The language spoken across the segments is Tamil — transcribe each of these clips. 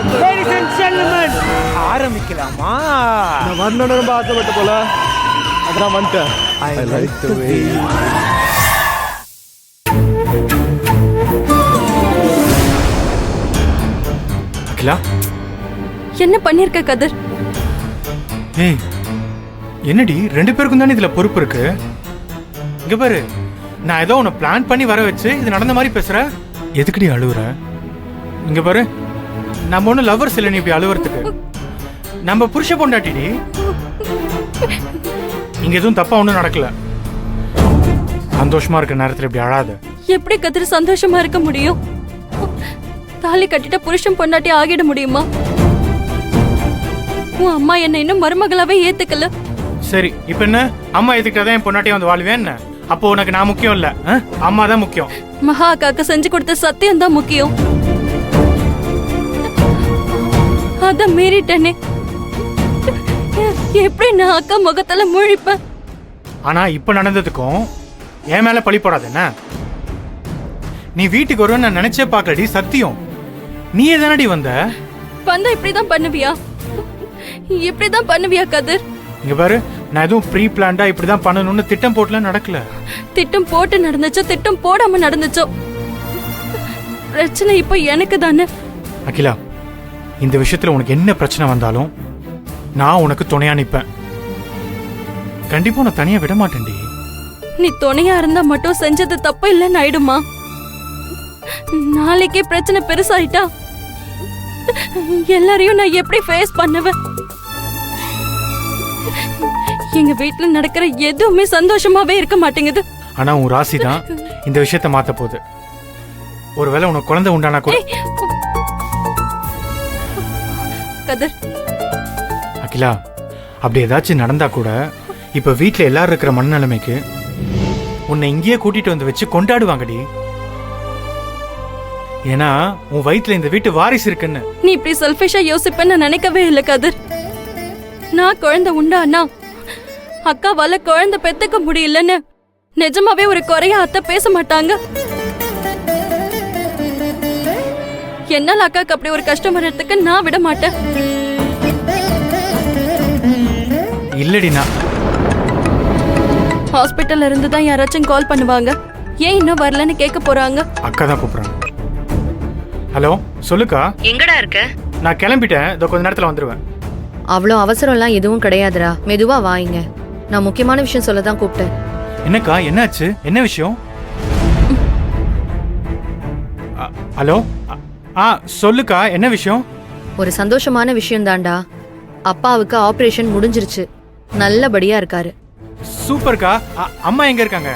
Ladies and gentlemen, ஆரம்பிக்கலாமா? நான் வரணும்னு ரொம்ப ஆசைப்பட்ட போல அதான் வந்துட்டேன். I like the way. Akila, என்ன பண்ணிருக்க கதிர்? ஏய் என்னடி, 2 பேருக்கும் தானே இதுல பொறுப்பு இருக்கு. இங்க பாரு, நான் ஏதோ உன்னை பிளான் பண்ணி வர வச்சு இது நடந்த மாதிரி பேசுற. எதுக்குடி அழுவுற? இங்க பாரு, நம்ம ஒன்னும் லவ்வர்ஸ் இல்லை நீ இப்படி அழுவுறதுக்கு. நம்ம புருஷ பொண்டாட்டிடி. இங்க எதுவும் தப்பா ஒன்றும் நடக்கல. சந்தோஷமா இருக்க நேரத்துல இப்படி அழாத. எப்படி கதிர் சந்தோஷமா இருக்க முடியும்? தாலி கட்டிட்ட புருஷன் பொண்டாட்டி ஆகிட முடியுமா? உன் அம்மா என்ன இன்னும் மருமகளாவே ஏத்துக்கல. சரி, இப்ப என்ன? அம்மா எதுக்கிட்டதான் என் பொண்டாட்டியை வந்து வாழ்வேன் என்ன? அப்போ உனக்கு நான் முக்கியம் இல்ல, அம்மா தான் முக்கியம். மகா அக்காக்கு செஞ்சு கொடுத்த சத்தியம் தான் முக்கியம். அத மீறிட்டனே. எப்படி நான் அக்கா முகத்துல முழிப்பேன்? ஆனா இப்ப நடந்ததுக்கும் என் மேல பழி போடாத என்ன? நீ வீட்டுக்கு வருவேன்னு நான் நினைச்சே பாக்கலடி, சத்தியம். நீ எதானடி வந்த இப்படிதான் பண்ணுவியா? இப்படிதான் பண்ணுவியா கதிர்? இங்க பாரு, நான் எதுவும் ப்ரீ பிளான்டா இப்படிதான் பண்ணணும்னு திட்டம் போட்டுல நடக்கல. திட்டம் போட்டு நடந்துச்சோ திட்டம் போடாம நடந்துச்சோ, பிரச்சனை இப்ப எனக்கு தானே. அகிலா, இந்த விஷயத்துல உனக்கு என்ன பிரச்சனை வந்தாலும் நான் உனக்கு துணையா நிப்பேன். கண்டிப்பா உன்னை தனியா விட மாட்டேன்டி. நீ துணையா இருந்தா மட்டும் செஞ்சது தப்பு இல்லைன்னு ஆயிடுமா? நாளைக்கே பிரச்சனை பெருசாயிட்டா எல்லாரையும் நான் எப்படி ஃபேஸ் பண்ணுவேன்? எங்க வீட்டுல நடக்கிற எதுவுமே சந்தோஷமாவே இருக்க மாட்டேங்குது. ஆனா உன் ராசி தான் இந்த விஷயத்த மாத்த போகுது. ஒருவேளை உனக்கு குழந்தை உண்டானா கூட. கதிர், அகிலா, அப்படி ஏதாச்சும் நடந்தா கூட இப்ப வீட்டுல எல்லாரும் இருக்கிற மனநிலைமைக்கு உன்னை இங்கேயே கூட்டிட்டு வந்து வச்சு கொண்டாடுவாங்கடி. ஏன்னா உன் வயிற்றுல இந்த வீட்டு வாரிசு இருக்குன்னு. நீ இப்படி செல்ஃபிஷா யோசிப்பேன்னு நினைக்கவே இல்லை கதிர். நான் குழந்தை உண்டானா அக்காவால குழந்தை பெத்துக்க முடியலன்னு நிஜமாவே ஒரு குறைய அத்தை பேச மாட்டாங்க. என்னால அக்காக்கு அப்படி ஒரு கஷ்டம் வர்றதுக்கு நான் விட மாட்டேன். இல்லடினா ஹாஸ்பிட்டல்ல இருந்து தான் யாராச்சும் கால் பண்ணுவாங்க. ஏன் இன்னும் வரலன்னு கேட்க போறாங்க. அக்கா தான் கூப்பிடுறாங்க. ஹலோ, சொல்லுக்கா. எங்கடா இருக்க? நான் கிளம்பிட்டேன், இதோ கொஞ்ச நேரத்துல வந்துருவேன். அவ்வளோ அவசரம்லாம் எதுவும் கிடையாதுடா, மெதுவா வாங்க. நான் முக்கியமான விஷயம் சொல்ல தான் கூப்பிட்டேன். என்னக்கா, என்னாச்சு? என்ன விஷயம்? ஹலோ, சொல்லுக்கா, என்ன விஷயம்? ஒரு சந்தோஷமான விஷயம் தான்டா. அப்பாவுக்கு ஆபரேஷன் முடிஞ்சிருச்சு, நல்லபடியா இருக்காரு. சூப்பர்க்கா. அம்மா எங்க இருக்காங்க?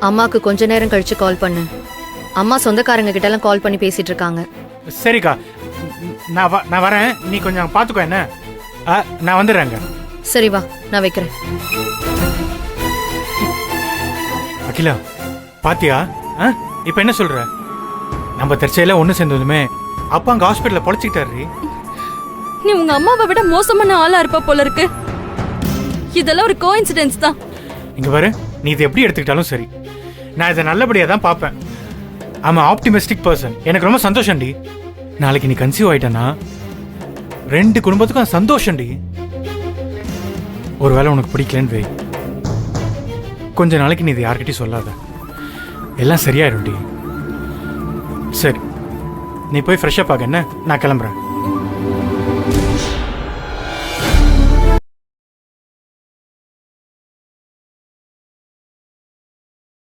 அம்மாக்கு கொஞ்ச நேரம் கழிச்சு கால் பண்ணு. அம்மா சொந்தக்காரங்க கிட்ட எல்லாம் கால் பண்ணி பேசிட்டு இருக்காங்க. சரிக்கா, நான் வரேன். நீ கொஞ்சம் பாத்துக்கோ என்ன. நான் வந்துடுறேங்க. சரி வா, நான் வைக்கிறேன். அகிலா, பாத்தியா? இப்ப என்ன சொல்ற? நம்ம தற்செயல ஒண்ணு சேர்ந்ததுமே அப்பா அங்க ஹாஸ்பிட்டல்ல பொழைச்சிக்கிட்டாரு. நீ உங்க அம்மாவை விட மோசமான ஆளா இருப்ப போல இருக்கு. இதெல்லாம் ஒரு கோஇன்சிடென்ஸ் தான். இங்க பாரு, நீ இதை எப்படி எடுத்துக்கிட்டாலும் சரி, நான் இதை நல்லபடியா தான் பார்ப்பேன். I'm an optimistic person. எனக்கு ரொம்ப சந்தோஷம்டி. நாளைக்கு நீ கன்சீவ் ஆயிட்டனா 2 குடும்பத்துக்கும் சந்தோஷம்டி. ஒருவேளை உனக்கு பிடிக்கலன்னு வை, கொஞ்ச நாளைக்கு நீ இது யார்கிட்டயும் சொல்லாத. எல்லாம் சரியாயிரும்டி. சரி, நீ போய் ஃப்ரெஷ்ஷப் ஆக என்ன, நான் கிளம்புறேன்.